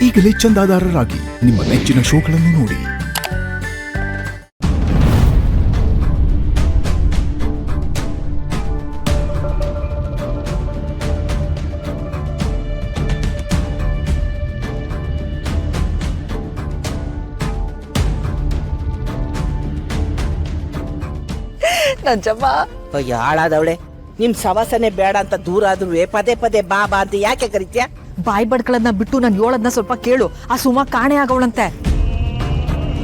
ಈಗಲೇ ಚಂದಾದಾರರಾಗಿ ನಿಮ್ಮ ನೆಚ್ಚಿನ ಶೋಗಳನ್ನು ನೋಡಿ. ನಂಜಮ್ಮ ಅಯ್ಯ ಹಾಳಾದವಳೆ, ನಿಮ್ ಸವಾಸನೆ ಬೇಡ ಅಂತ ದೂರ ಆದ್ರೂ ಪದೇ ಪದೇ ಬಾ ಬಾ ಅಂತ ಯಾಕೆ ಕರಿತ್ಯಾ? ಬಾಯಿ ಬಡ್ಗಳನ್ನ ಬಿಟ್ಟು ನಾನು ಹೇಳೋದನ್ನ ಸ್ವಲ್ಪ ಕೇಳು. ಆ ಸುಮಾ ಕಾಣೆ ಆಗವಳಂತೆ.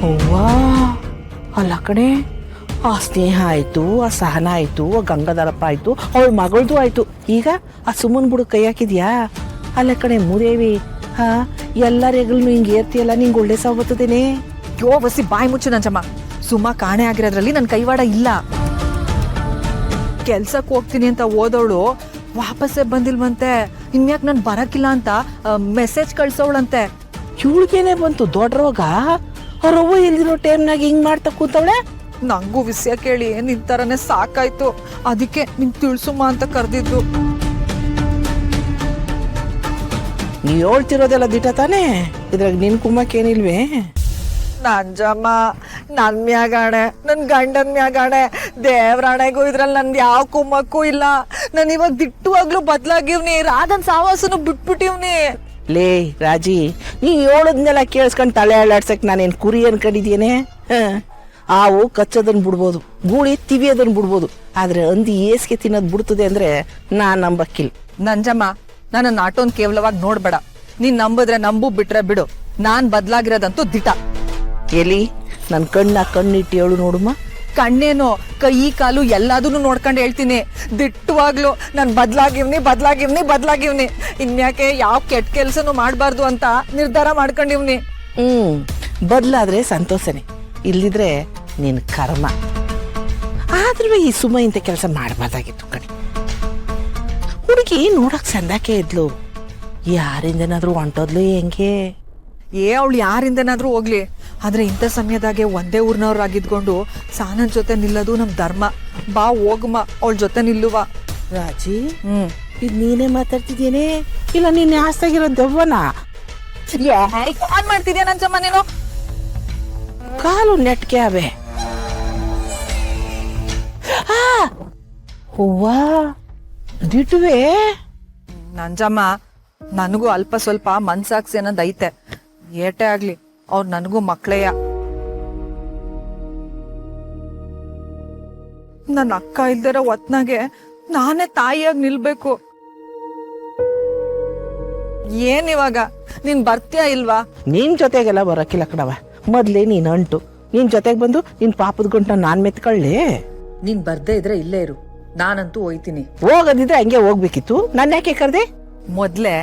ಅವ್ವಾ, ಅಲ್ಲ ಕಣೆ, ಆ ಸ್ನೇಹ ಆಯ್ತು, ಆ ಸಹನ ಆಯ್ತು, ಆ ಗಂಗಾಧರಪ್ಪ ಆಯ್ತು, ಅವಳ ಮಗಳದು ಆಯ್ತು, ಈಗ ಆ ಸುಮ್ಮನ್ ಬುಡ ಕೈ ಹಾಕಿದ್ಯಾ? ಅಲ್ಲ ಕಣೆ ಮೂದೇವಿ, ಹಾ ಎಲ್ಲರಿಗೂ ಹಿಂಗೆ ಏರ್ತಿಯಲ್ಲ, ನಿಂಗೆ ಒಳ್ಳೆ ಸಾವು ಬರ್ತದೇನೆ. ಯೋ ಬಸಿ ಬಾಯಿ ಮುಚ್ಚು ನಂಜಮ್ಮ. ಸುಮಾ ಕಾಣೆ ಆಗಿರೋದ್ರಲ್ಲಿ ನನ್ ಕೈವಾಡ ಇಲ್ಲ. ಕೆಲ್ಸಕ್ಕೆ ಹೋಗ್ತೀನಿ ಅಂತ ಓದೋಳು ವಾಪಸ್ಸೇ ಬಂದಿಲ್ವಂತೆ. ಇನ್ಯಾಕ್ ನನ್ ಬರಕಿಲ್ಲ ಅಂತ ಮೆಸೇಜ್ ಕಳ್ಸೋಳಂತೆ. ಇವಳಿಗೇನೆ ಬಂತು ದೊಡ್ಡ ರೋಗ? ಅವ್ರವ್ವ ಇಲ್ದಿರೋ ಟೈಮ್ನಾಗ ಹಿಂಗ್ ಮಾಡ್ತಾ ಕೂತವಳೆ. ನಂಗೂ ವಿಷಯ ಕೇಳಿ ನಿನ್ ತರನೇ ಸಾಕಾಯ್ತು. ಅದಕ್ಕೆ ನಿನ್ ತಿಳ್ಸುಮ್ಮ ಅಂತ ಕರೆದಿದ್ದು. ನೀ ಹೇಳ್ತಿರೋದೆಲ್ಲ ದಿಟ ತಾನೇ, ಇದ್ರಾಗ ನಿನ್ ಕುಮ್ಮಕ್ಕೇನಿಲ್ವೇ? ನಂಜಮ್ಮ, ನನ್ ಮ್ಯಾಗಾಣೆ, ನನ್ ಗಂಡನ್ ಮ್ಯಾಗಾಣೆ, ದೇವ್ರಾಣೆಗೂ ಇದ್ರಲ್ಲಿ ನಂದು ಯಾವ ಕುಮ್ಮಕ್ಕೂ ಇಲ್ಲ. ನಾನು ಇವಾಗ ದಿಟ್ಟುವಾಗ್ಲೂ ಬದ್ಲಾಗಿವ್ನಿ. ರಾಧನ್ ಸಾವಾಸನು ಬಿಟ್ಬಿಟ್ಟಿವ್ನಿ. ಲೇ ರಾಜಿ, ನೀ ಹೇಳದ್ನೆಲ್ಲ ಕೇಳಿಸ್ಕೊಂಡು ತಲೆ ಅಲ್ಲಾಡ್ಸಕ್ ನಾನೇನ್ ಕುರಿ ಅನ್ಕೊಂಡಿದ್ದೇನೆ? ಆವು ಕಚ್ಚೋದನ್ ಬಿಡ್ಬೋದು, ಗೂಳಿ ತಿವಿಯೋದನ್ ಬಿಡ್ಬೋದು, ಆದ್ರೆ ಅಂದಿ ಏಸ್ಗೆ ತಿನ್ನೋದ್ ಬಿಡ್ತದೆ ಅಂದ್ರೆ ನಾನ್ ನಂಬಕ್ಕಿಲ್ಲ. ನಂಜಮ್ಮ, ನನ್ನ ನಾಟೋನ್ ಕೇವಲವಾಗಿ ನೋಡ್ಬೇಡ. ನೀನ್ ನಂಬಿದ್ರೆ ನಂಬು, ಬಿಟ್ರೆ ಬಿಡು. ನಾನ್ ಬದ್ಲಾಗಿರೋದಂತೂ ದಿಟ. ಎಲ್ಲಿ ನನ್ ಕಣ್ಣಿಟ್ಟು ಹೇಳು ನೋಡುಮ್ಮ. ಕಣ್ಣೇನೋ, ಕೈ ಕಾಲು ಎಲ್ಲದನ್ನು ನೋಡ್ಕೊಂಡು ಹೇಳ್ತೀನಿ. ದಿಟ್ಟವಾಗ್ಲು ನಾನು ಬದ್ಲಾಗಿವ್ನಿ. ಇನ್ಯಾಕೆ ಯಾವ ಕೆಟ್ಟ ಕೆಲ್ಸನೂ ಮಾಡ್ಬಾರ್ದು ಅಂತ ನಿರ್ಧಾರ ಮಾಡ್ಕೊಂಡಿವ್ನಿ. ಬದ್ಲಾದ್ರೆ ಸಂತೋಷನೇ, ಇಲ್ಲಿದ್ರೆ ನಿನ್ ಕರ್ಮ. ಆದ್ರೂ ಈ ಸುಮ ಇಂಥ ಕೆಲಸ ಮಾಡಬಾರ್ದಾಗಿತ್ತು ಕಣೆ. ಹುಡುಗಿ ನೋಡಕ್ ಸಂದಾಕೆ ಇದ್ಲು, ಯಾರಿಂದನಾದ್ರೂ ಹೊಂಟೋದ್ಲು ಹೆಂಗೆ? ಅವಳು ಯಾರಿಂದನಾದ್ರೂ ಹೋಗ್ಲಿ, ಆದ್ರೆ ಇಂಥ ಸಮಯದಾಗೆ ಒಂದೇ ಊರ್ನವ್ರಾಗಿದ್ಕೊಂಡು ಸಾನನ್ ಜೊತೆ ನಿಲ್ಲೋದು ನಮ್ ಧರ್ಮ. ಬಾ ಹೋಗಮ್ಮ, ಅವಳ ಜೊತೆ ನಿಲ್ಲುವ. ರಾಜಿ, ಇದು ನೀನೇ ಮಾತಾಡ್ತಿದ್ದೇನೆ, ಇಲ್ಲ ನೀನ್ ಆಸ್ತಾಗಿರೋ ದೆವ್ವನ? ಫೋನ್ ಮಾಡ್ತಿದ್ಯಾ ನಂಜಮ್ಮ ನೀನು? ಕಾಲು ನೆಟ್ಕೆ ಅವೆ. ಹೂವಾ ದಿಟ್ವೇ ನಂಜಮ್ಮ, ನನಗೂ ಅಲ್ಪ ಸ್ವಲ್ಪ ಮನ್ಸಾಕ್ಸಿ ಅನ್ನೋದು ಐತೆ. ಏಟೇ ಆಗ್ಲಿ, ಅವ್ರು ನನಗೂ ಮಕ್ಕಳೆಯ. ನನ್ನ ಅಕ್ಕ ಇಲ್ದಿರೋ ಹೊತ್ನಾಗೆ ನಾನೇ ತಾಯಿಯಾಗಿ ನಿಲ್ಬೇಕು. ಏನ್ ಇವಾಗ ನೀನ್ ಬರ್ತೀಯಾ ಇಲ್ವಾ? ನಿನ್ ಜೊತೆಗೆಲ್ಲ ಬರಕಿಲ್ಲ ಕಣವ. ಮೊದ್ಲೇ ನೀನ್ ಅಂಟು, ನಿನ್ ಜೊತೆಗೆ ಬಂದು ನಿನ್ ಪಾಪದ ಗುಂಟ ನಾನ್ ಮೆತ್ಕೊಳ್ಳಿ. ನೀನ್ ಬರ್ದೇ ಇದ್ರೆ ಇಲ್ಲೇ ಇರು, ನಾನಂತೂ ಹೋಯ್ತೀನಿ. ಹೋಗೋದಿದ್ರೆ ಹಂಗೆ ಹೋಗ್ಬೇಕಿತ್ತು, ನನ್ನ ಯಾಕೆ ಕರ್ದೆ? ಮೊದ್ಲೇ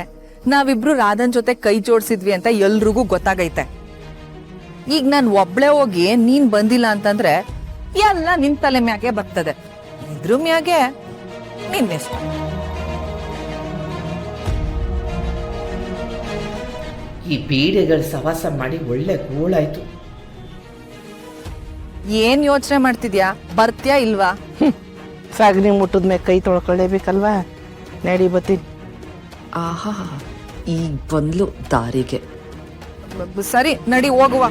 ನಾವಿಬ್ರು ರಾಧನ್ ಜೊತೆ ಕೈ ಜೋಡ್ಸಿದ್ವಿ ಅಂತ ಎಲ್ರಿಗೂ ಗೊತ್ತಾಗೈತೆ. ಈಗ ನಾನ್ ಒಬ್ಳೆ ಹೋಗಿ ನೀನ್ ಬಂದಿಲ್ಲ ಅಂತಂದ್ರೆ ಎಲ್ಲ ನಿನ್ ತಲೆ ಮ್ಯಾಗೆ ಬರ್ತದೆ. ಇದ್ರ ಮ್ಯಾಗೆ ನಿನ್ನೆಷ್ಟ. ಈ ಬೀಡೆಗಳ ಸವಾಸ ಮಾಡಿ ಒಳ್ಳೆ ಗೋಳಾಯ್ತು. ಏನ್ ಯೋಚನೆ ಮಾಡ್ತಿದ್ಯಾ? ಬರ್ತ್ಯಾ ಇಲ್ವಾ? ಸಾಗಣಿ ಮುಟ್ಟದ್ಮೇಲೆ ಕೈ ತೊಳ್ಕೊಳ್ಳೇಬೇಕಲ್ವಾ? ನಡಿ ಬತ್ತೀನಿ. ಆಹಾ, ಈಗ ಬಂದ್ಲು ದಾರಿಗೆ. ಸರಿ ನಡಿ ಹೋಗುವ.